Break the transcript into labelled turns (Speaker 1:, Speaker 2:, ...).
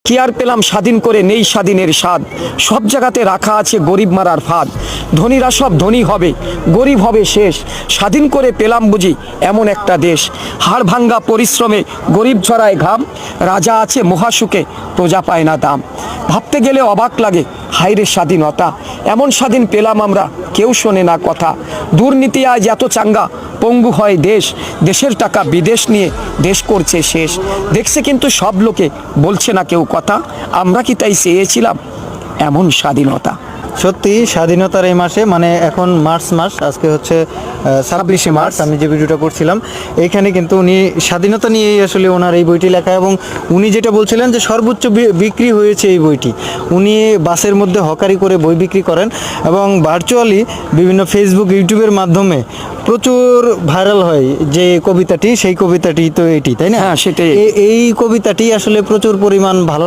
Speaker 1: কি আর পেলাম স্বাধীন করে, নেই স্বাধীনের স্বাদ, সব জায়গাতে রাখা আছে গরিব মারার ফাঁদ। ধনীরা সব ধনী হবে, গরিব হবে শেষ, স্বাধীন করে পেলাম বুঝি এমন একটা দেশ। হাড় ভাঙ্গা পরিশ্রমে গরিব ঝরায় ঘাম, রাজা আছে মহাসুখে প্রজা পায় না দাম। ভাবতে গেলে অবাক লাগে, হায়রে স্বাধীনতা, এমন স্বাধীন পেলাম আমরা, কেউ শোনে না কথা। দুর্নীতি আজ এত চাঙ্গা, পঙ্গু হয় দেশ, দেশের টাকা বিদেশ নিয়ে দেশ করছে শেষ। দেখছে কিন্তু সব লোকে, বলছে না কেউ কথা, আমরা কি তাই চেয়েছিলাম এমন স্বাধীনতা?
Speaker 2: সত্যি স্বাধীনতার এই মাসে, মানে এখন মার্চ মাস, আজকে হচ্ছে 26শে মার্চ, আমি যে ভিডিওটা করছিলাম এইখানে কিন্তু উনি স্বাধীনতা নিয়েই আসলে ওনার এই বইটি লেখা। এবং উনি যেটা বলছিলেন যে সর্বোচ্চ বিক্রি হয়েছে এই বইটি। উনি বাসের মধ্যে হকারি করে বই বিক্রি করেন এবং ভার্চুয়ালি বিভিন্ন ফেসবুক ইউটিউবের মাধ্যমে প্রচুর ভাইরাল হয় যে কবিতাটি, সেই কবিতাটি তো এটি, তাই না?
Speaker 1: হ্যাঁ, সেটাই।
Speaker 2: এই কবিতাটি আসলে প্রচুর পরিমাণ ভালো